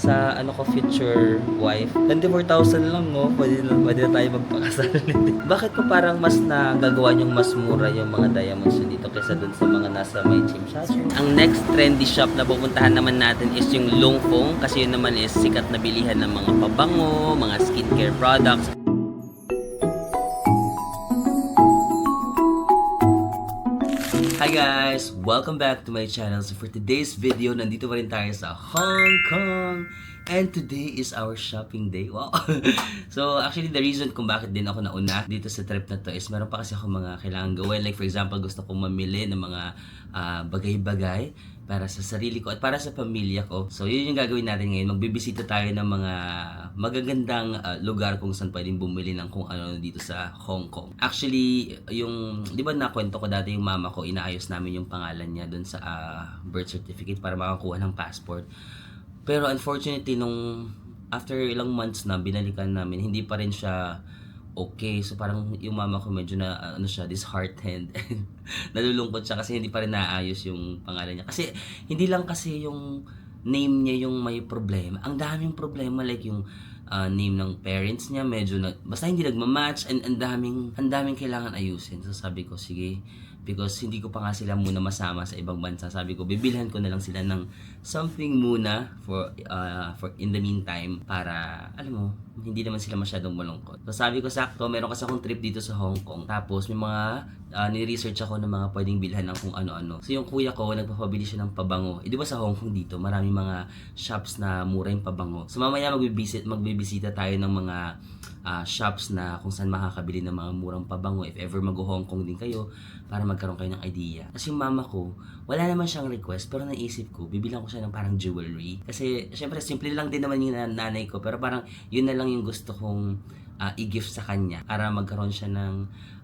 sa ano ko future wife. 24,000 lang mo, pwede na tayo magpakasal. Bakit ko parang mas nagagawa yung mas mura yung mga diamonds yun dito kaysa dun sa mga nasa may Chimchacho? Ang next trendy shop na pupuntahan naman natin is yung Longfong kasi yun naman is sikat na bilihan ng mga pabango, mga skincare products. Hi guys! Welcome back to my channel. So for today's video, nandito pa rin tayo sa Hong Kong. And today is our shopping day. Wow! So actually the reason kung bakit din ako nauna dito sa trip na to is meron pa kasi ako mga kailangan gawin. Like for example, gusto kong mamili ng mga bagay-bagay para sa sarili ko at para sa pamilya ko. So yun yung gagawin natin ngayon. Magbibisita tayo ng mga magagandang lugar kung saan pwedeng bumili ng kung ano dito sa Hong Kong. Actually, yung, di ba nakwento ko dati yung mama ko, inaayos namin yung pangalan niya dun sa birth certificate para makakuha ng passport. Pero unfortunately, nung after ilang months na binalikan namin, hindi pa rin siya okay. So parang yung mama ko medyo na ano siya, disheartened. Nalulungkot siya kasi hindi pa rin naayos yung pangalan niya. Kasi hindi lang kasi yung name niya yung may problema. Ang daming problema like yung name ng parents niya medyo basta hindi nagma-match and ang daming kailangan ayusin. So sabi ko sige, because hindi ko pa nga sila muna masama sa ibang bansa. Sabi ko bibilhan ko na lang sila ng something muna for in the meantime para alam mo hindi naman sila masyadong malungkot. So sabi ko sakto, meron kasi akong trip dito sa Hong Kong. Tapos may mga ni-research ako ng mga pwedeng bilhan ng kung ano-ano. So yung kuya ko nagpapabili siya ng pabango. Di ba sa Hong Kong dito, maraming mga shops na mura yung pabango. So mamaya magbibisita tayo ng mga shops na kung saan makakabili ng mga murang pabango if ever mag-Hong Kong din kayo para magkaroon kayo ng idea. Kasi yung mama ko, wala naman siyang request pero naisip ko, bibilang ko siya ng parang jewelry. Kasi syempre simple lang din naman yung nanay ko pero parang yun na lang yung gusto kong i-gift sa kanya para magkaroon siya ng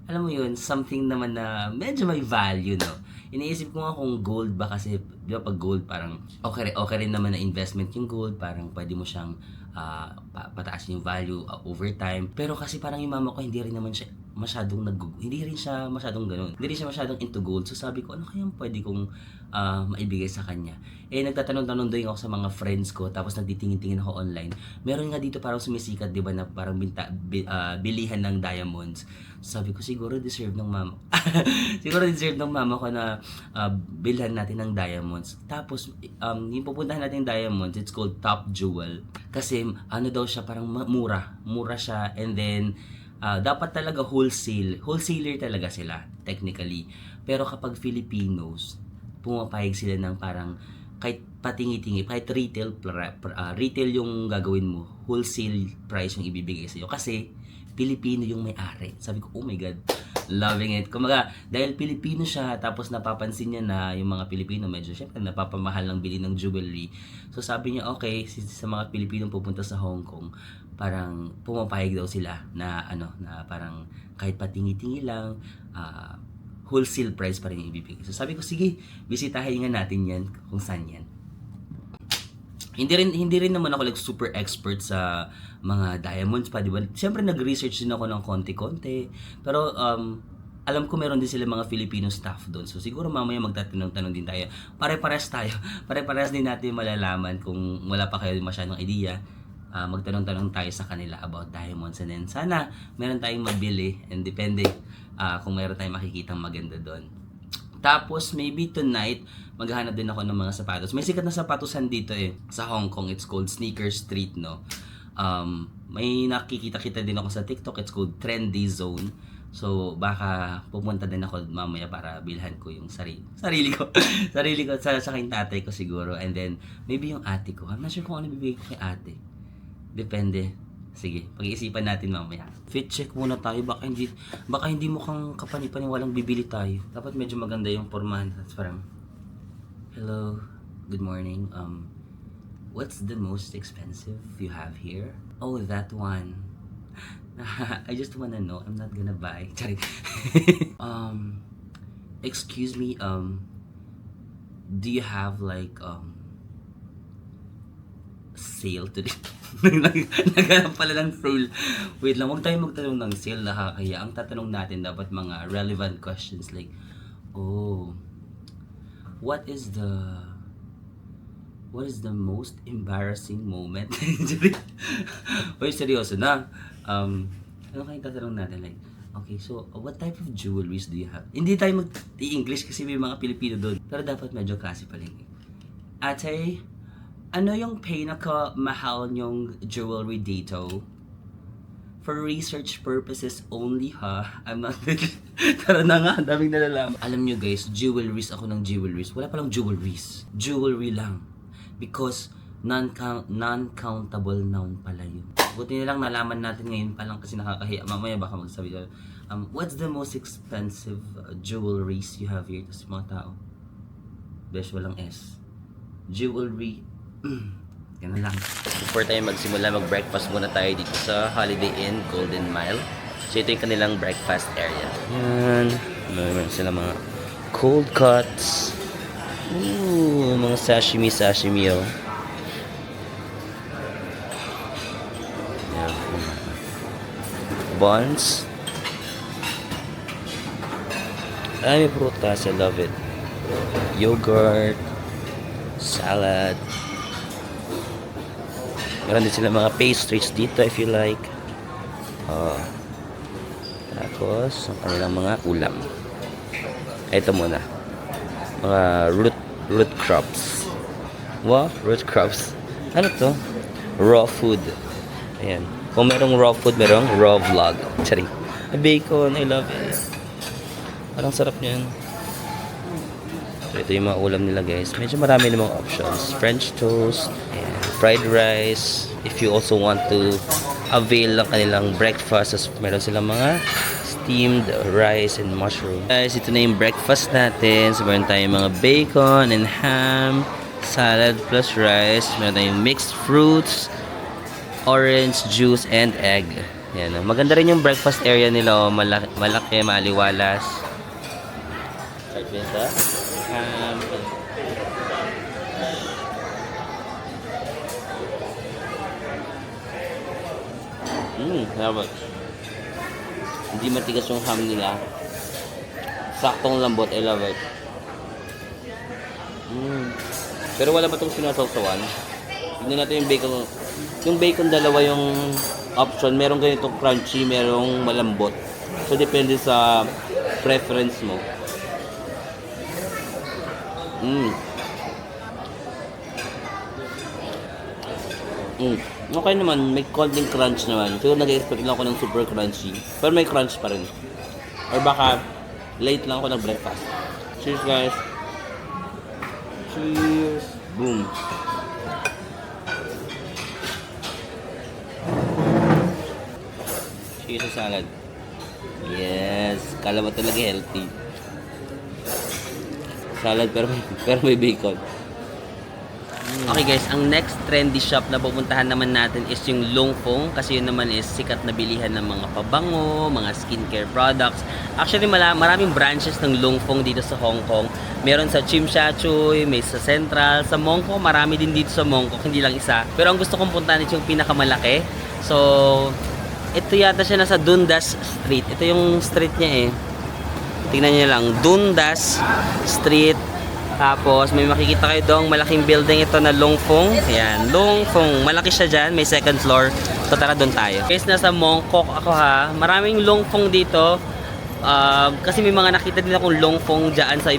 alam mo yun, something naman na medyo may value, no? Iniisip ko nga kung gold ba kasi, di ba pag gold parang okay rin naman na investment yung gold, parang pwede mo siyang pataas yung value over time. Pero kasi parang yung mama ko hindi rin naman siya masyadong hindi rin siya masyadong ganun. Hindi rin siya masyadong into gold. So sabi ko, ano kayang pwede kong maibigay sa kanya? Eh, nagtatanong-tanong din ako sa mga friends ko, tapos nagtitingin-tingin ako online. Meron nga dito parang sumisikat, di ba, na parang bilihan ng diamonds. Sabi ko, siguro deserve ng mama siguro deserve ng mama ko na bilhan natin ng diamonds. Tapos, yung pupuntahan natin ng diamonds, it's called Top Jewel. Kasi, ano daw siya, parang mura siya, and then, dapat talaga wholesaler talaga sila, technically. Pero kapag Filipinos, pumapayag sila ng parang, kahit patingi-tingi, kahit retail yung gagawin mo, wholesale price yung ibibigay sa'yo. Kasi, Pilipino yung may-ari. Sabi ko, oh my God, loving it. Kumaga, dahil Pilipino siya, tapos napapansin niya na yung mga Pilipino medyo, syempre, napapamahal ng bili ng jewelry. So sabi niya, okay, sa mga Pilipino pupunta sa Hong Kong, parang pumapayag daw sila na na parang kahit patingi-tingi lang, wholesale price pa rin yung ibibigay. So sabi ko, sige, bisitahin nga natin yan kung saan yan. Hindi rin naman ako like super expert sa mga diamonds pa, di ba? Siyempre nag-research din ako ng konti-konti. Pero alam ko meron din sila mga Filipino staff doon. So siguro mamaya magtatanong-tanong din tayo. Pare-pares tayo. Pare-pares din natin malalaman kung wala pa kayo masyadong idea. Magtanong-tanong tayo sa kanila about diamonds. And then sana meron tayong mabili. And depende kung meron tayong makikitang maganda doon. Tapos, maybe tonight, maghahanap din ako ng mga sapatos. May sikat na sapatosan dito sa Hong Kong. It's called Sneaker Street, no? May nakikita-kita din ako sa TikTok. It's called Trendy Zone. So, baka pupunta din ako mamaya para bilhan ko yung sarili ko. Sarili ko, sa aking tatay ko siguro. And then, maybe yung ate ko. I'm not sure kung ano bibigay ko kay ate. Depende. Sige, pag-iisipan natin mamaya. Fit check muna tayo, baka hindi mukhang kapani-paniwalang bibili tayo. Dapat medyo maganda yung pormahan. That's parang, hello, good morning. What's the most expensive you have here? Oh, that one. I just wanna know. I'm not gonna buy. Excuse me. Do you have like sale today? Naghanap pala ng sale. Wait lang, huwag tayo magtanong ng sale, nakakaya. Ang tatanong natin dapat mga relevant questions like, oh, what is the what is the most embarrassing moment? Uy, seryoso na. Ano kayong tatanong natin? Like, okay, so, what type of jewelries do you have? Hindi tayo mag-i-English kasi may mga Pilipino doon. Pero dapat medyo klase pa lang. Ate, ano yung pinaka-mahal nyong jewelry dito? For research purposes only, ha? I'm not... Tara na nga, daming nalalaman. Alam nyo guys, jewelries ako ng jewelries. Wala palang jewelries. Jewelry lang. Because non-countable noun pala yun. Buti na lang nalaman natin ngayon pa lang kasi nakakahiya. Mamaya baka magsabi ka, what's the most expensive jewelries you have here? Tapos mga tao. Besh, walang S. Jewelry. Yan lang. Before tayo magsimula, mag-breakfast muna tayo dito sa Holiday Inn Golden Mile. So ito yung kanilang breakfast area. Yan. Meron sila mga cold cuts. Ooh, mga sashimi oh. Yan. Buns. Ay, may prutas. I love it. Yogurt. Salad. Meron din sila mga pastries dito if you like. Tapos, ang kanilang mga ulam. Ito muna. Mga root crops. Wow, root crops. Ano to? Raw food. Ayan. Kung merong raw food, merong raw vlog. Charing. Bacon, I love it. Parang sarap niyan. So, ito yung mga ulam nila guys. Medyo marami namang options. French toast. Ayan. Fried rice. If you also want to avail ng kanilang breakfast, meron silang mga steamed rice and mushroom. Guys, ito na yung breakfast natin. So, meron tayong mga bacon and ham, salad plus rice. Meron tayong mixed fruits, orange juice, and egg. Yan. Maganda rin yung breakfast area nila. Malaki, maliwalas. Right, Vinta? Ham. Dapat. Hindi matigas yung ham nila. Saktong lambot, I love it. Pero wala ba itong sinasawsawan? Tignan natin yung bacon. Yung bacon, dalawa yung option. Merong ganitong crunchy, merong malambot. So, depende sa preference mo. Okay naman, may konting crunch naman. Pero nag-expect lang ako ng super crunchy. Pero may crunch pa rin. Or baka late lang ako nag-breakfast. Cheers guys. Cheers. Boom. Cheers sa salad. Yes. Kala mo talaga healthy. Salad pero may bacon. Okay guys, ang next trendy shop na pupuntahan naman natin is yung Longfong, kasi yun naman is sikat na bilihan ng mga pabango, mga skincare products. Actually, maraming branches ng Longfong dito sa Hong Kong. Meron sa Tsim Sha Tsui, may sa Central, sa Mongkok, marami din dito sa Mongkok, hindi lang isa. Pero ang gusto kong puntahan is yung pinakamalaki. So, ito yata siya nasa Dundas Street. Ito yung street niya eh. Tingnan niyo lang, Dundas Street. Tapos may makikita kayo doong malaking building ito na Longfong. Ayan, Longfong. Malaki siya dyan, may second floor. So tara doon tayo. Guys, nasa Mongkok ako ha. Maraming Longfong dito. Kasi may mga nakita din akong Longfong dyan sa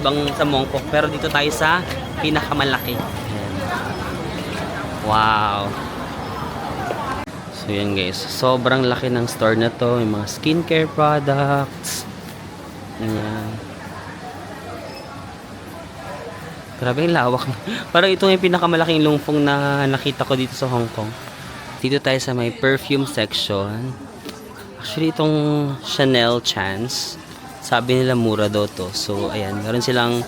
Mongkok. Pero dito tayo sa pinakamalaki. Ayan. Wow. So yan guys, sobrang laki ng store na to. May mga skincare products. Ayan. Grabe yung lawak. Parang ito yung pinakamalaking Longfong na nakita ko dito sa Hong Kong. Dito tayo sa may perfume section. Actually, itong Chanel Chance, sabi nila mura daw to. So, ayan. Meron silang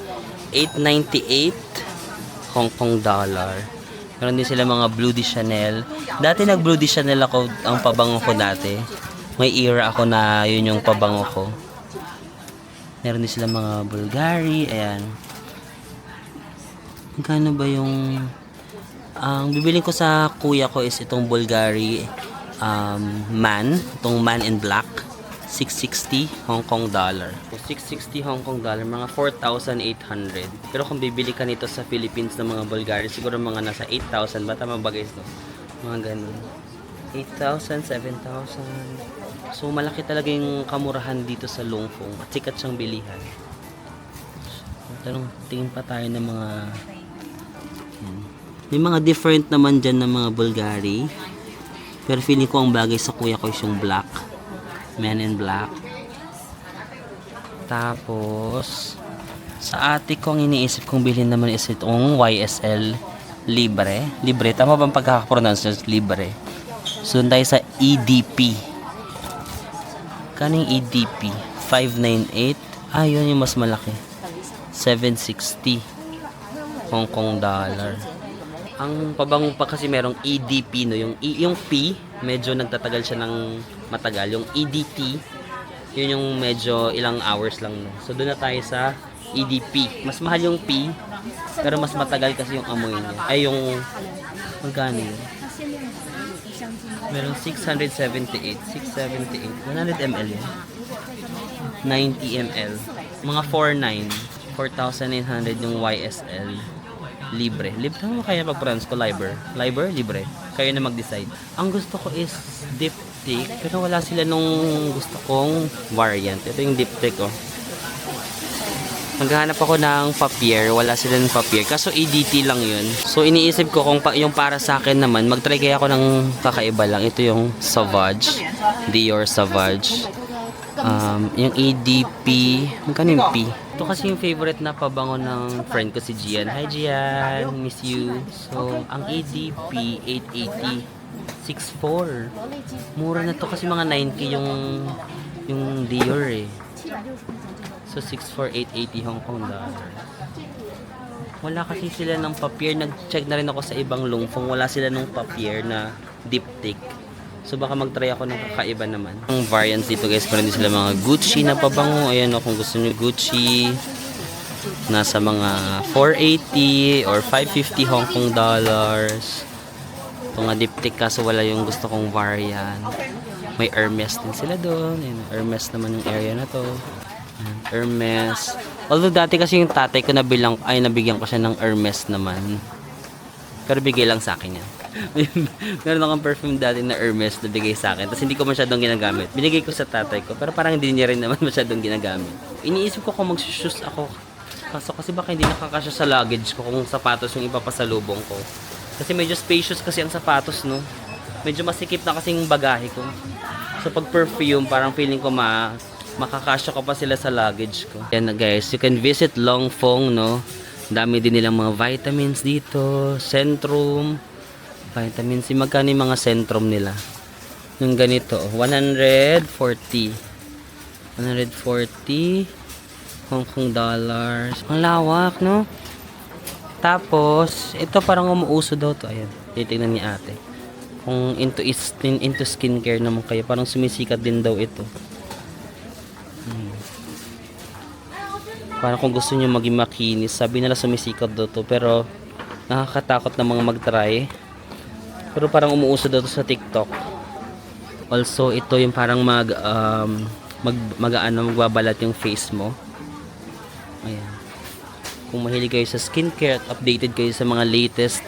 898 Hong Kong dollar. Meron din sila mga Bleu de Chanel. Dati nag Bleu de Chanel ako, ang pabango ko dati. May era ako na yun yung pabango ko. Meron din sila mga Bulgari. Ayan. Magkano ba yung ang bibiling ko sa kuya ko is itong Bulgari Man, itong Man in Black. 660 Hong Kong dollar. So, 660 Hong Kong dollar, mga 4,800. Pero kung bibili ka nito sa Philippines ng mga Bulgari, siguro mga nasa 8,000. Ba tama ba guys, no? Mga ganun. 8,000, 7,000. So, malaki talaga yung kamurahan dito sa Longfong. At sikat siyang bilihan. Tanong, tingin pa tayo ng mga... May mga different naman dyan ng mga Bulgari. Pero feeling ko ang bagay sa kuya ko is yung black. Men in black. Tapos, sa ate ko ang iniisip kong bilhin naman is itong YSL Libre. Libre, tama bang pagkakapronounce Libre? So, tayo sa EDP. Kaning EDP? 598. Ah, yun yung mas malaki. 760 Hong Kong dollar. Ang pabango pa kasi merong EDP, no? Yung P, medyo nagtatagal siya ng matagal. Yung EDT, yun yung medyo ilang hours lang, no? So, doon na tayo sa EDP. Mas mahal yung P, pero mas matagal kasi yung amoy niya. Ay, yung... Magkano yun? Merong 678. 100 ml yun. 90 ml. Mga 4,900. 4,900 yung YSL Libre. Libre mo kaya pag-pronounce ko Libre. Libre. Kayo na mag-decide. Ang gusto ko is diptyque, pero wala sila nung gusto kong variant. Ito yung diptyque, oh. Maghahanap ako ng papier. Wala sila ng papier. Kaso EDT lang yun. So, iniisip ko kung yung para sa akin naman, mag-try kaya ako ng kakaiba lang. Ito yung Sauvage. Dior Sauvage. Yung EDP. Magkano yung P? Ito kasi yung favorite na pabango ng friend ko si Gian. Hi Gian, miss you. So, ang EDP 880 6.4. Mura na to kasi mga 9K yung Dior eh. So 6.4 880 Hong Kong dollar. Wala kasi sila ng papier. Nag-check na rin ako sa ibang Longfong. Wala sila ng papier na diptyque. So baka mag-try ako ng kakaiba naman. Ang variants dito guys, meron din sila mga Gucci na pabango. Ayan o, kung gusto nyo Gucci. Nasa mga 480 or 550 Hong Kong dollars. Ito nga diptyque kaso wala yung gusto kong variant. May Hermes din sila doon. Ayan, Hermes naman yung area na to. Ayan, Hermes. Although dati kasi yung tatay ko nabigyan ko siya ng Hermes naman. Pero bigay lang sa akin yan. Meron akong perfume dati na Hermes na bigay sa akin. Tapos hindi ko masyadong ginagamit. Binigay ko sa tatay ko. Pero parang hindi niya rin naman masyadong ginagamit. Iniisip ko kung mag-shoes ako. Kasi baka hindi nakakasya sa luggage ko kung sapatos yung ipapasalubong ko. Kasi medyo spacious kasi ang sapatos, no? Medyo masikip na kasi yung bagahe ko. So pag perfume, parang feeling ko makakasya ko pa sila sa luggage ko. Yan na guys, you can visit Longfong, no? Dami din nilang mga vitamins dito. Centrum. Vitamin C. Magkano yung mga Centrum nila? Yung ganito, 140 Hong Kong dollars. Ang lawak, no? Tapos, ito parang umuuso daw to. Ayan, titignan ni ate. Kung into skincare naman kayo, parang sumisikat din daw ito. Parang kung gusto nyo maging makinis, sabi nila sumisikat daw to. Pero, nakakatakot na mga mag-try. Pero parang umuuso daw to sa TikTok. Also, ito yung parang magbabalat yung face mo. Ayan. Kung mahilig kayo sa skincare at updated kayo sa mga latest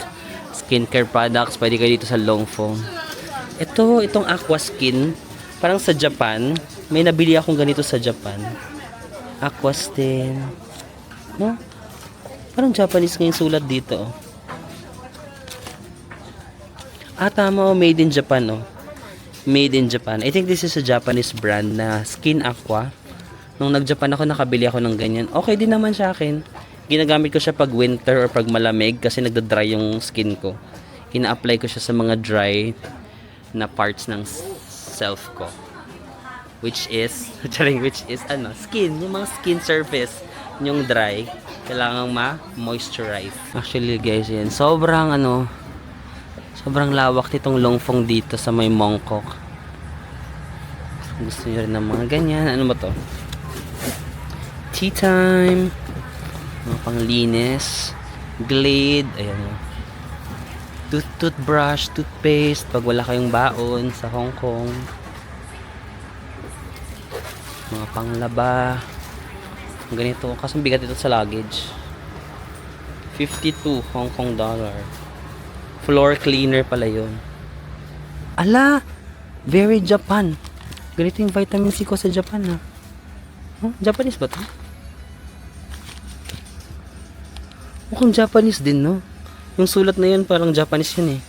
skincare products, pwede kayo dito sa Longfong. Itong Aqua Skin, parang sa Japan, may nabili akong ganito sa Japan. Aqua Skin. No? Parang Japanese nga yung sulat dito. Oh. Tama, made in Japan, oh. Made in Japan. I think this is a Japanese brand na Skin Aqua. Nung nag-Japan ako, nakabili ako ng ganyan. Okay din naman sa akin. Ginagamit ko siya pag winter or pag malamig kasi nagda-dry yung skin ko. Ina-apply ko siya sa mga dry na parts ng self ko. Which is skin. Yung mga skin surface, yung dry, kailangan ma-moisturize. Actually guys, yan. Sobrang lawak nitong Longfong dito sa may Mongkok. Gusto nyo rin ng mga ganyan. Ano ba to? Tea time. Mga panglinis. Glade. Ayan o. Toothbrush, toothpaste. Pag wala kayong baon sa Hong Kong. Mga panglaba. Ganito. Kasong bigat ito sa luggage. 52 Hong Kong dollar. Floor cleaner pala yun. Ala! Very Japan. Ganito yung vitamin C ko sa Japan, ha? Huh? Japanese ba to? Mukhang Japanese din, no? Yung sulat na yun, parang Japanese yun, eh.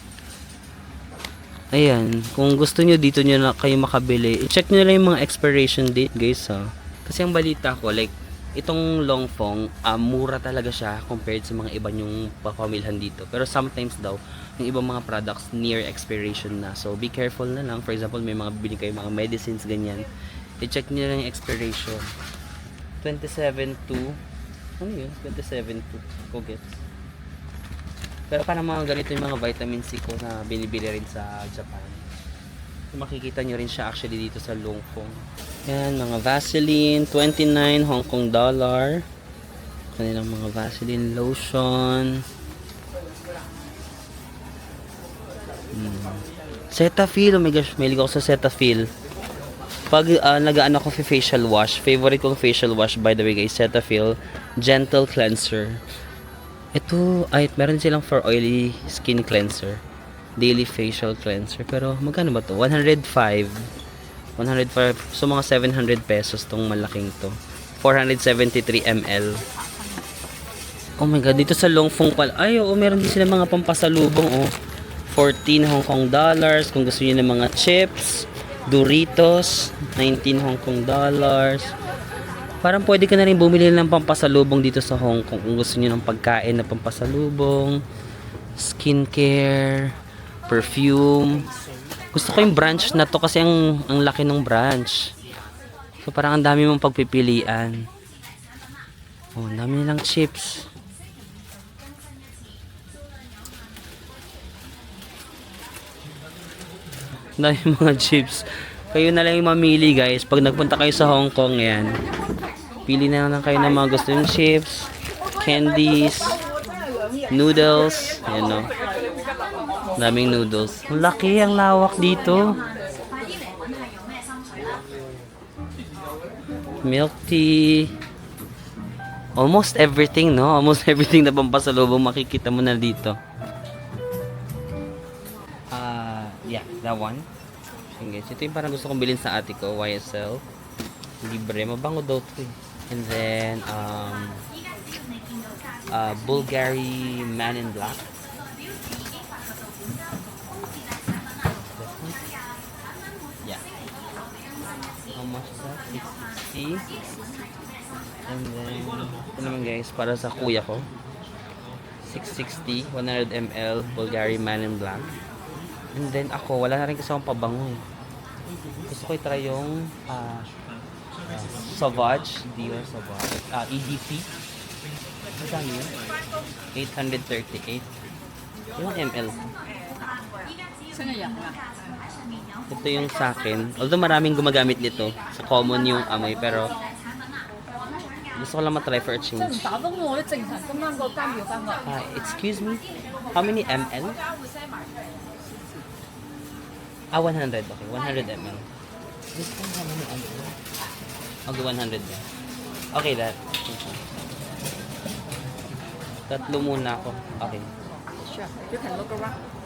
Ayan. Kung gusto nyo, dito nyo na kayo makabili. I-check nyo lang yung mga expiration date, guys, ha? Kasi ang balita ko, like, itong Longfong, mura talaga siya compared sa mga iba yung papamilhan dito. Pero sometimes daw, yung ibang mga products near expiration na. So, be careful na lang. For example, may mga bibili kayo mga medicines, ganyan. I-check nyo lang yung expiration. 27 to... Ano yun? 27 to... Kugets. Pero parang mga ganito yung mga vitamin C ko na binibili rin sa Japan. So, makikita nyo rin siya actually dito sa Longfong. Yan, mga Vaseline, 29 Hong Kong dollar. Kanilang mga Vaseline lotion. Cetaphil, oh my gosh, may ligaw ako sa Cetaphil. Pag nagaan ako facial wash, favorite kong facial wash by the way guys, Cetaphil Gentle Cleanser. Ito, ay, meron silang for oily skin cleanser. Daily facial cleanser. Pero, magkano ba to? 105. 105. So, mga 700 pesos tong malaking to. 473 ml. Oh my god, dito sa Longfong pala. Ay, oo, meron din sila mga pampasalubong, oh. 14 Hong Kong dollars. Kung gusto niyo ng mga chips, Doritos, 19 Hong Kong dollars. Parang pwede ka na rin bumili ng pampasalubong dito sa Hong Kong kung gusto niyo ng pagkain na pampasalubong, skincare, perfume. Gusto ko yung branch na to kasi ang laki ng branch. So parang ang dami mong pagpipilian. Oh, ang dami nilang chips. Ang dami mga chips. Kayo na lang yung mamili guys. Pag nagpunta kayo sa Hong Kong, yan. Pili na lang kayo ng mga gusto yung chips, candies, noodles. Yan o. Daming noodles. Ang laki, ang lawak dito. Milk tea. Almost everything, no? Almost everything na pampasalubong makikita mo na dito. Yeah, that one. Guys, ito yung parang gusto kong bilhin sa ate ko, YSL. Libre, mabango daw ito eh. And then, Bulgari Man in Black. Yeah. How much is that? 660. And then, ito naman guys, para sa kuya ko. 660, 100 ml, Bulgari Man in Black. And then ako, wala na rin kasi akong pabango eh. Gusto ko i-try yung Sauvage, Dior Sauvage, EDP. Magkano yun? 838. Ilang ml? Ito yung sa akin. Although maraming gumagamit nito. Sa common yung amoy, pero gusto ko lang matry for a change. Excuse me? How many ml? 100. Okay, 100 ml. This one, how many ml? Okay, 100 yan. Okay, that. Tatlo muna ako. Okay.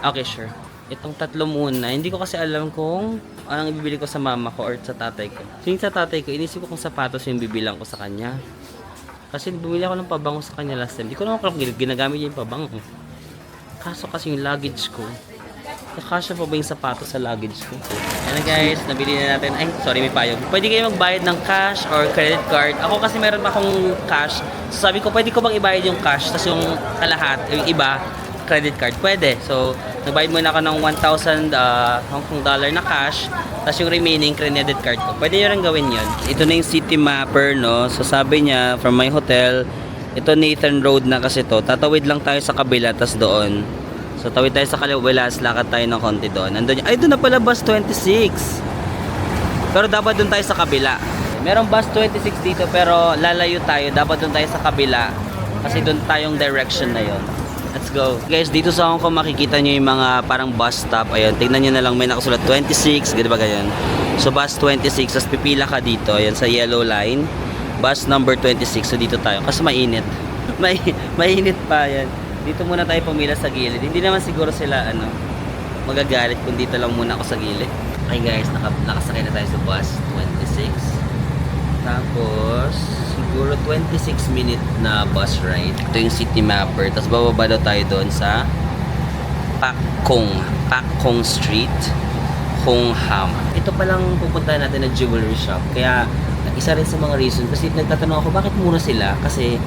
Okay, sure. Itong tatlo muna. Hindi ko kasi alam kung anong ibibili ko sa mama ko or sa tatay ko. So, yung sa tatay ko, inisip ko kung sapatos yung bibilang ko sa kanya. Kasi bumili ako ng pabango sa kanya last time. Hindi ko naman kung ginagamit niya yung pabango. Kaso kasi yung luggage ko, nakasya pa ba yung sapatos sa luggage ko? Ano guys, nabili na natin. Ay, sorry, may payong. Pwede kayo magbayad ng cash or credit card. Ako kasi meron pa akong cash. So sabi ko, pwede ko bang ibayad yung cash? Tapos yung kalahat, yung iba, credit card. Pwede. So, nagbayad muna ako ng 1,000 Hong Kong dollar na cash. Tapos yung remaining credit card ko. Pwede nyo rin gawin yun. Ito na yung city mapper, no? So sabi niya, from my hotel, ito Nathan Road na kasi to. Tatawid lang tayo sa kabila, tas doon. So tawid tayo sa kabila, lakad tayo ng konti doon. Nandun, ay doon na pala bus 26. Pero dapat doon tayo sa kabila. Merong bus 26 dito pero lalayo tayo. Dapat doon tayo sa kabila kasi doon tayong direction na yon. Let's go. Guys, dito sa Hong Kong makikita nyo yung mga parang bus stop. Ayan, tignan nyo na lang may nakasulat 26, di ba ganyan? So bus 26, tapos pipila ka dito. Ayan, sa yellow line. Bus number 26, so dito tayo. Kasi mainit. Mainit pa yan. Dito muna tayo pumila sa gilid. Hindi naman siguro sila magagalit kung dito lang muna ako sa gilid. Okay guys, nakasakay na tayo sa bus 26. Tapos siguro 26 minute na bus ride. Ito yung city mapper. Tapos bababa daw tayo doon sa Pak Kong Street, Hong Ham. Ito palang pupuntahan natin na jewelry shop. Kaya isa rin sa mga reason kasi nagtatanong ako bakit mura sila, kasi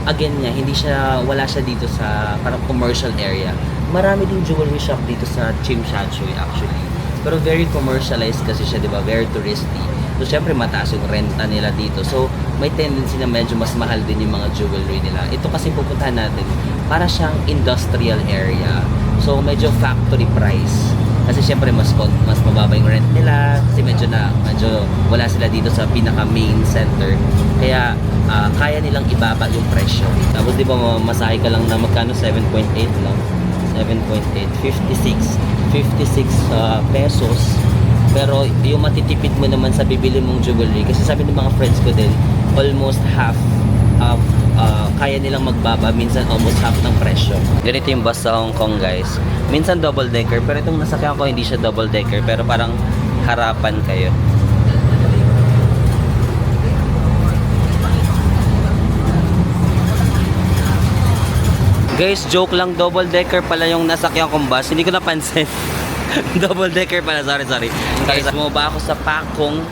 again nga wala siya dito sa parang commercial area. Marami ding jewelry shop dito sa Tsim Sha Tsui actually, pero very commercialized kasi siya, di ba, very touristy. So syempre mataas yung renta nila dito, so may tendency na medyo mas mahal din yung mga jewelry nila. Ito kasi pupuntahan natin para siyang industrial area, so medyo factory price. Kasi syempre mas mababa yung rent nila kasi medyo wala sila dito sa pinaka main center. Kaya kaya nilang ibaba yung presyo. Tapos di ba masahe ka lang na magkano, 7.8 lang. 7.8, 56 pesos. Pero yung matitipid mo naman sa bibili mong jewelry, kasi sabi ng mga friends ko din, almost half of kaya nilang magbaba, minsan almost half ng presyo. Ganito yung bus sa Hong Kong guys. Minsan double decker, pero itong nasakyan ko hindi siya double decker, pero parang harapan kayo. Guys, joke lang, double decker pala yung nasakyan kong bus. Hindi ko napansin. Double decker pala, sorry. Guys, bumaba ako sa Pakong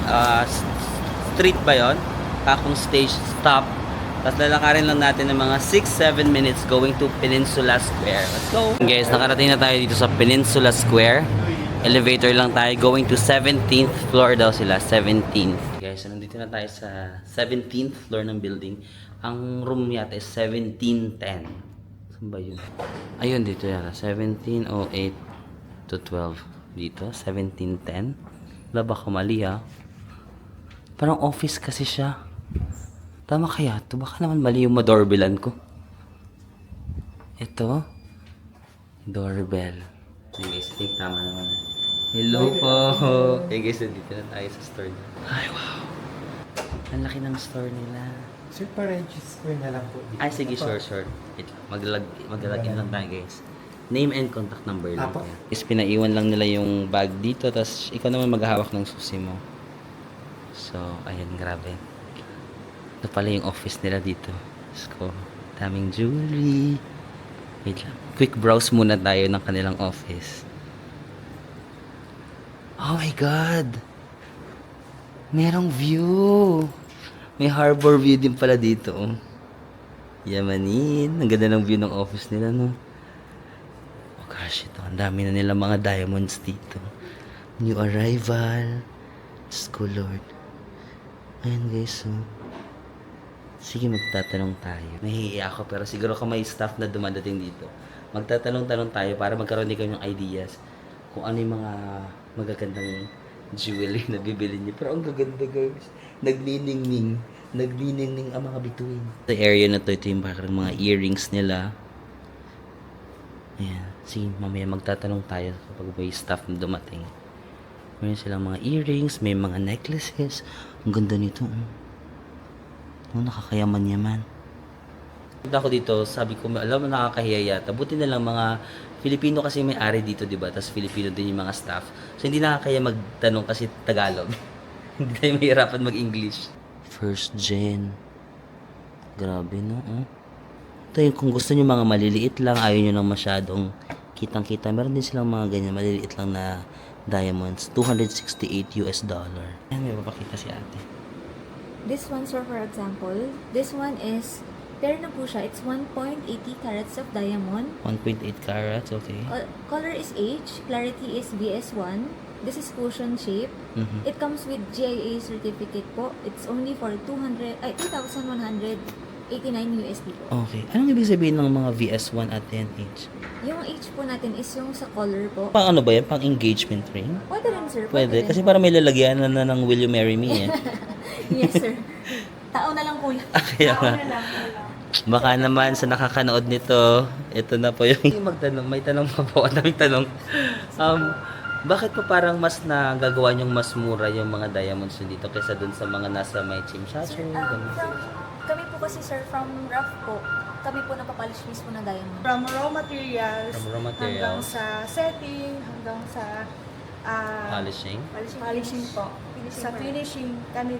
street ba yun? Pakong stage stop. Tapos lalakarin lang natin ng mga 6-7 minutes going to Peninsula Square. Let's go! Guys, nakarating na tayo dito sa Peninsula Square. Elevator lang tayo. Going to 17th floor daw sila. 17th. Guys, so nandito na tayo sa 17th floor ng building. Ang room yata is 1710. Saan ba yun? Ayun, dito yata. 1708 to 12. Dito, 1710. Wala ba mali ha? Parang office kasi siya. Tama kaya ito? Baka naman mali yung madorbelan ko. Ito. Doorbell. Hey guys, I think tama naman. Hello po. Hey guys, dito na tayo sa store nila. Ay, wow. Ang laki ng store nila. Sir, pa-register na lang po. Ay, sige, sure. Wait, maglalagin lang tayo guys. Name and contact number lang. Apo. Is pinaiwan lang nila yung bag dito, tapos ikaw naman maghahawak ng susi mo. So, ayun, grabe. Ito pala yung office nila dito. Let's go. Daming jewelry. Wait lang. Quick browse muna tayo ng kanilang office. Oh my God! Merong view! May harbor view din pala dito. Oh. Yamanin. Ang ganda ng view ng office nila, no? Oh gosh, ito. Ang dami na nila mga diamonds dito. New arrival. Diyos ko, Lord. Ayan guys, oh. Sige, magtatanong tayo. Nahihiya ako, pero siguro kung may staff na dumadating dito, magtatanong-tanong tayo para magkaroon din kami ng ideas kung ano yung mga magagandang jewelry na bibili niyo. Pero ang gaganda guys. Nagniningning ang mga bituin. Sa area na to, ito yung parang mga earrings nila. Ayan. Sige, mamaya magtatanong tayo kapag may staff na dumating. Mayroon silang mga earrings, may mga necklaces. Ang ganda nito. Oh, nakakayaman-yaman. Punta ako dito, sabi ko, alam mo, nakakahiya yata. Buti na lang mga Filipino kasi may ari dito, di ba? Tapos Filipino din yung mga staff. So, hindi nakakaya magtanong kasi Tagalog. Hindi tayo mahirapan mag-English. First gen. Grabe, no? Ito yung kung gusto nyo mga maliliit lang, ayaw nyo lang masyadong kitang-kita. Meron din silang mga ganyan, maliliit lang na diamonds. $268 US. Ayan, may papakita si ate. This one, sir, for example, this one is, pair na po siya. It's 1.80 carats of diamond. 1.8 carats, okay. Color is H. Clarity is BS1. This is cushion shape. It comes with GIA certificate po. It's only for 2,189 USD po. Okay. Anong ibig sabihin ng mga VS1 at 10H? Yung H po natin is yung sa color po. Pang ano ba yan? Pang engagement ring? Pwede rin, sir. Pwede. rin. Kasi parang may lalagyan na ng Will You Marry Me eh. Yes, sir. Tao na lang po yan. Kaya Tao nga. na lang. Baka naman sa nakakanood nito, ito na po yung magtanong. May tanong pa po. Ang daming tanong. Bakit po parang mas nagagawa niyong mas mura yung mga diamonds nyo dito kaysa dun sa mga nasa may chimchacho? Kami po kasi sir, from rough po, kami po napapolish mismo ng diamond. From raw materials, From raw hanggang materials, sa setting, hanggang sa polishing. polishing po. Finishing Sa po. finishing, kami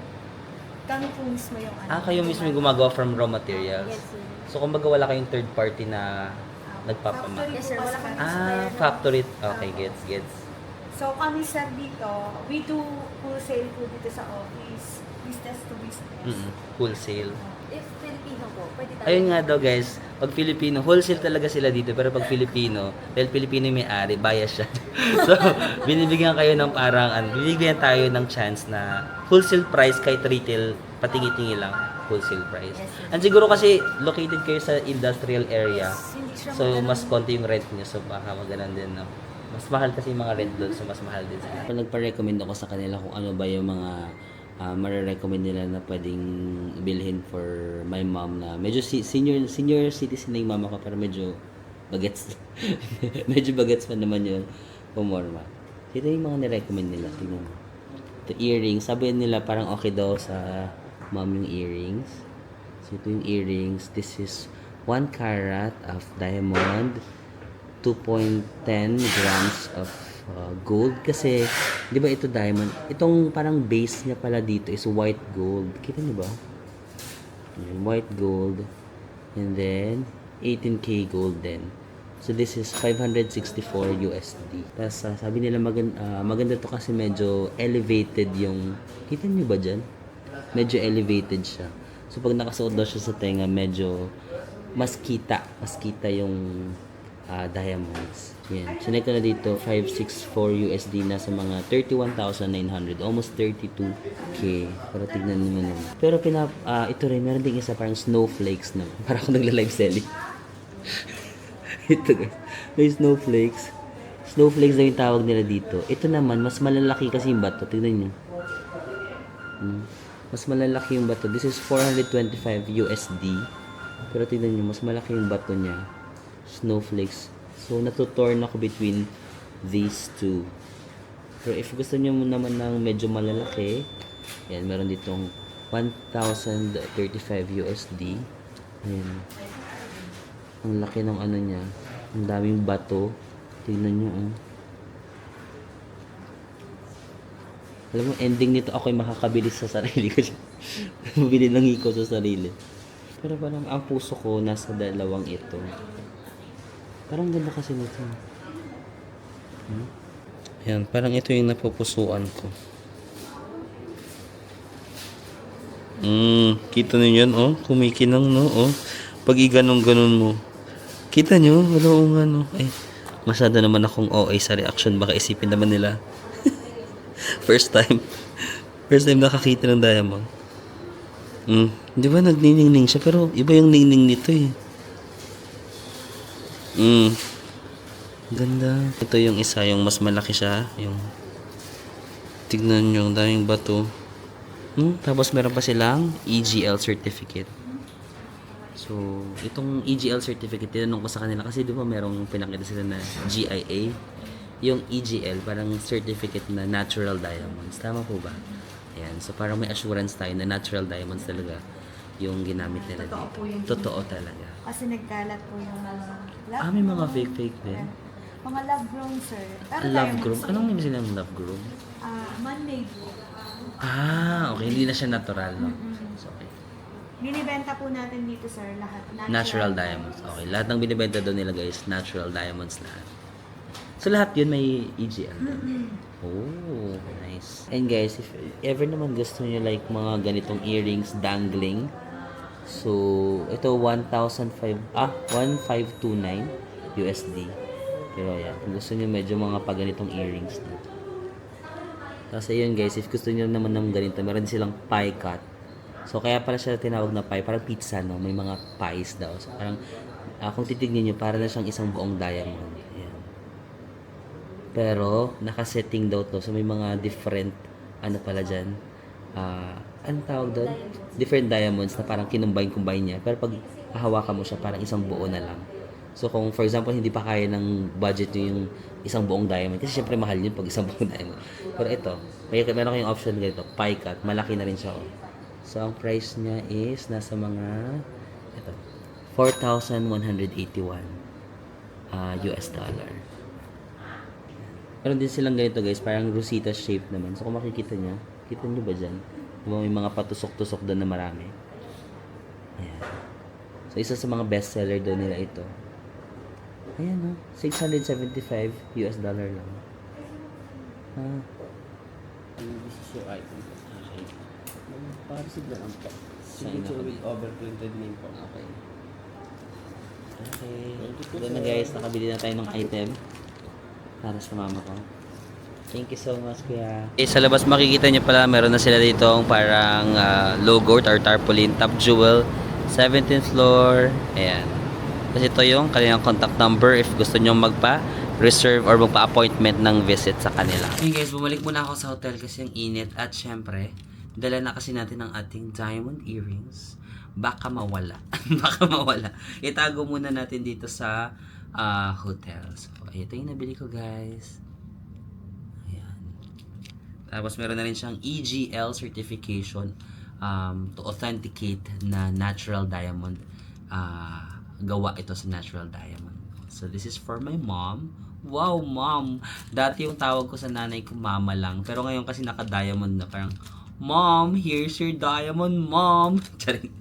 po mismo yung Kayo mismo yung gumagawa from raw materials? Yes, sir. So, kumbaga wala kayong third party na nagpapamak? Factory Yes, sir. po Wala kasi kami kami. supplier na- Factory. Okay, gets. So kami sir dito, we do wholesale po dito sa office. Business to business. Wholesale. If Filipino po, pwede tayo. Ayun nga daw guys, pag Filipino, wholesale talaga sila dito. Pero pag Filipino, dahil Filipino yung may-ari, bias siya. So, binibigyan kayo ng parang, binibigyan tayo ng chance na wholesale price kahit retail, patingi-tingi lang, wholesale price. Yes, sir. And siguro kasi located kayo sa industrial area, Hindi siya so magkano- mas konti yung rent nyo. So, baka maganon din, no? Mas mahal kasi yung mga rent doon, so mas mahal din sila. Nagpa-recommend ako sa kanila kung ano ba yung mga marirecommend nila na pwedeng bilhin for my mom na medyo senior citizen na yung mama ko pero medyo bagets medyo bagets pa naman yun pumorma. Ito yung mga nirecommend nila, tingnan mo. The earrings, sabi nila parang okay daw sa mom yung earrings. So ito yung earrings, this is 1 carat of diamond, 2.10 grams of gold kasi di ba ito diamond, itong parang base niya pala dito is white gold, kita niyo ba? White gold, and then 18k gold din. So this is 564 USD. Tapos sabi nila maganda to kasi medyo elevated yung, kita niyo ba dyan? Medyo elevated siya. So pag nakasuot daw siya sa tenga, medyo mas kita yung diamonds. Yan. Sinay ko na dito, 564 USD na sa mga 31,900. Almost 32k. Pero tignan naman naman. Pero ito rin, meron din isa parang snowflakes na. Parang ako nagla-live selling. Ito guys. May snowflakes. Snowflakes na yung tawag nila dito. Ito naman, mas malalaki kasi yung bato. Tignan nyo. Mas malalaki yung bato. This is 425 USD. Pero tignan nyo, mas malaki yung bato niya. Snowflakes. So, natutorn ako between these two. Pero if gusto niyo naman ng medyo malalaki, yan, meron ditong 1,035 USD. Ayan. Ang laki ng ano niya. Ang daming bato. Tingnan nyo, oh. Alam mo, ending nito ako'y makakabili sa sarili ko. Bili ng iko sa sarili. Pero parang ang puso ko nasa dalawang ito. Parang ganda kasi nito. Yan, parang ito yung napupusuan ko. Kita niyo yan, oh. Kumikinang, no, oh. Pag iganong-ganon mo. Kita niyo, ano, ano. Ay, masyado naman akong OA sa reaction. Baka isipin naman nila. First time nakakita ng diamond. Di ba nagniningning siya? Pero iba yung ningning nito, eh. Ganda. Ito yung isa, yung mas malaki siya. Yung tignan nyo, ang daming bato. Tapos meron pa silang EGL certificate. So, itong EGL certificate, tinanong ko sa kanila kasi di ba merong pinakita sila na GIA. Yung EGL, parang certificate na natural diamonds. Tama po ba? Ayan. So, parang may assurance tayo na natural diamonds talaga yung ginamit nila Totoo dito. po yung Totoo talaga. Kasi nagkalat po yung mga love May mga groom. fake din. Mga love groom, sir. Pero Love diamonds, groom? sir. Anong name sila ng love groom? Man-made po. Okay. Hindi na siya natural, no? So, okay. Binibenta po natin dito, sir, lahat. Natural diamonds. Okay. Lahat ng binibenta doon nila, guys, natural diamonds lahat. So, lahat yun may EGL. Oh, nice. And guys, if ever naman gusto niyo like mga ganitong earrings dangling, so, ito 1529 USD. Pero yan, kung gusto niyo medyo mga paganitong earrings na. Tapos ayun guys, if gusto niyo naman ng ganito, meron din silang pie cut. So, kaya pala siya tinawag na pie, parang pizza, no? May mga pies daw. So, parang, kung titignan niyo, para na siyang isang buong diamond. Ayan. Pero, nakasetting daw to. So, may mga different, ano pala dyan, anong tawag doon? Different diamonds na parang kinumbine-combine niya. Pero pag hahawakan mo siya parang isang buo na lang. So kung for example hindi pa kaya ng budget nyo yung isang buong diamond, kasi syempre mahal yun pag isang buong diamond. Pero ito, meron kayong option ganito, pie cut, malaki na rin siya. Oh. So ang price niya is nasa mga ito, 4,181 US dollar. Meron din silang ganito guys, parang Rosita shape naman. So kung makikita nyo, kita nyo ba dyan? Diba may mga patusok-tusok doon na marami. Ayan. So isa sa mga best seller doon nila ito. Ayan o, 675 US dollar lang. This is your item. Okay. Para-receive na lang po. Signature with overprinted name po. Okay. Okay. Ito na guys, nakabili na tayo ng item para sa mama ko. Thank you so much, kuya. Okay, sa labas makikita nyo pala, meron na sila dito parang logo or tarpaulin, top jewel, 17th floor. Ayan. Kasi ito yung kanilang contact number if gusto nyo magpa-reserve or magpa-appointment ng visit sa kanila. Okay guys, bumalik muna ako sa hotel kasi ang init at syempre, dala na kasi natin ang ating diamond earrings. Baka mawala. Baka mawala. Itago muna natin dito sa hotel. So, ito yung nabili ko guys. Ayan. Tapos meron na rin siyang EGL certification to authenticate na natural diamond. Gawa ito sa natural diamond. So, this is for my mom. Wow, mom! Dati yung tawag ko sa nanay ko, mama lang. Pero ngayon kasi naka-diamond na parang, Mom, here's your diamond, Mom. Charing.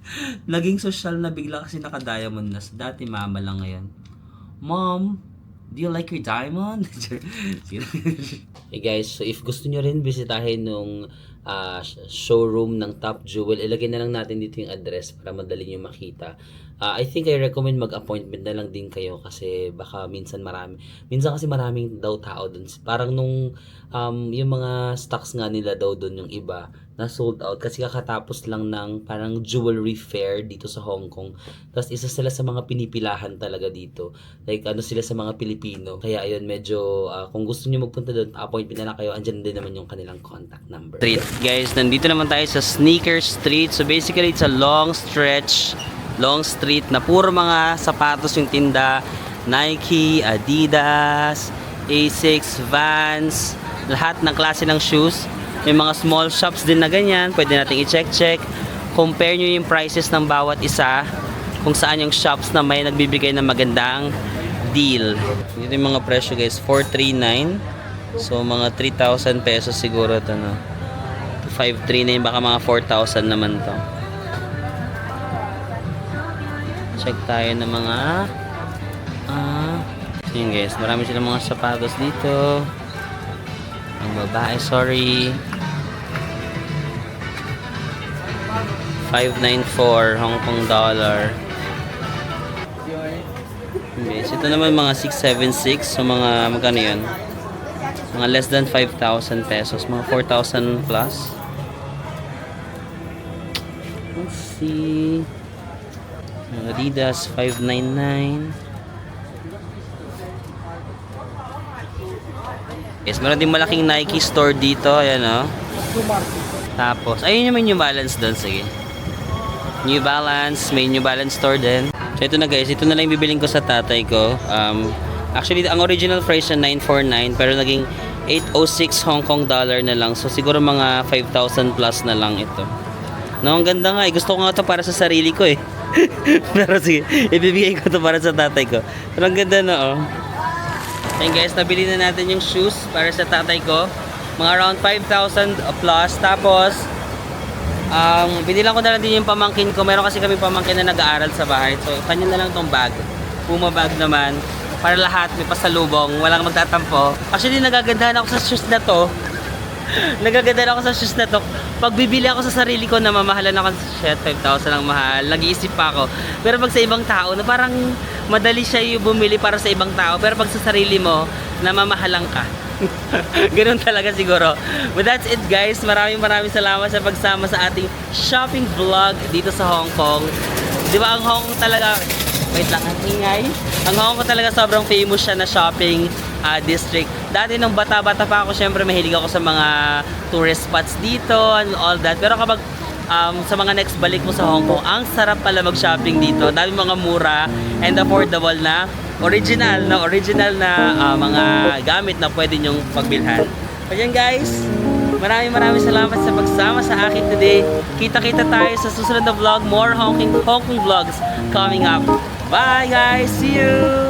Naging social na bigla kasi naka-diamond na. Dati mama lang ngayon. Mom, do you like your diamond? Hey guys, so if gusto nyo rin bisitahin nung showroom ng Top Jewel, ilagay na lang natin dito yung address para madali nyo makita. I think I recommend mag-appointment na lang din kayo kasi baka minsan kasi maraming daw tao dun. Parang nung yung mga stocks nga nila daw dun yung iba na sold out kasi kakatapos lang ng parang jewelry fair dito sa Hong Kong. Tapos isa sila sa mga pinipilahan talaga dito. Like ano sila sa mga Pilipino. Kaya ayun medyo kung gusto niyo magpunta doon, appointment na lang kayo. Andyan din naman yung kanilang contact number. Street. Guys, nandito naman tayo sa Sneaker Street. So basically it's a long street na puro mga sapatos yung tinda. Nike, Adidas, Asics, Vans, lahat ng klase ng shoes. May mga small shops din na ganyan. Pwede natin i-check. Compare nyo yung prices ng bawat isa. Kung saan yung shops na may nagbibigay ng magandang deal. Dito yung mga presyo guys. 439. So mga 3,000 pesos siguro ito no. 539 baka mga 4,000 naman to. Check tayo ng mga yun guys. Marami silang mga sapatos dito. Ang babae, sorry. 594 Hong Kong dollar. Yes, ito naman mga 676. So mga magkano yun? Mga less than 5,000 pesos. Mga 4,000 plus. Let's see. Adidas 599. Yes, meron din malaking Nike store dito. Ayan o. Tapos, ayun yung may New Balance doon. Sige. New Balance. May New Balance store din. So, ito na guys. Ito na lang yung bibiling ko sa tatay ko. Actually, ang original price na 949. Pero naging 806 Hong Kong dollar na lang. So, siguro mga 5,000 plus na lang ito. No, ang ganda nga. Gusto ko nga ito para sa sarili ko eh. Pero sige, ibibigay ko ito para sa tatay ko. Pero ang ganda na oh. Ayun guys, nabili na natin yung shoes para sa tatay ko. Mga around 5,000 plus. Tapos, binilang ko na lang din yung pamangkin ko. Meron kasi kami pamangkin na nag-aaral sa bahay. So, kanya na lang tong bag. Puma bag naman. Para lahat, may pasalubong. Walang magtatampo. Actually, nagagandahan ako sa shoes na to. Nagagandahan ako sa shoes na to. Pag bibili ako sa sarili ko na mamahalan ako, shit, 5,000 ang mahal. Nag-iisip pa ako. Pero pag sa ibang tao, na parang madali siya yung bumili para sa ibang tao. Pero pag sa sarili mo, namamahalang ka. Ganun talaga siguro. But that's it guys. Maraming salamat sa pagsama sa ating shopping vlog dito sa Hong Kong. Di ba ang Hong Kong talaga, wait lang, ang ingay. Ang Hong Kong talaga sobrang famous siya na shopping district. Dati nung bata-bata pa ako, syempre mahilig ako sa mga tourist spots dito and all that. Pero kapag sa mga next balik mo sa Hong Kong, ang sarap pala mag-shopping dito. Dami mga mura and affordable na original na mga gamit na pwede nyong pagbilhan. Kaya guys, maraming salamat sa pagsama sa akin today. Kita-kita tayo sa susunod na vlog. More Hong Kong vlogs coming up. Bye guys! See you!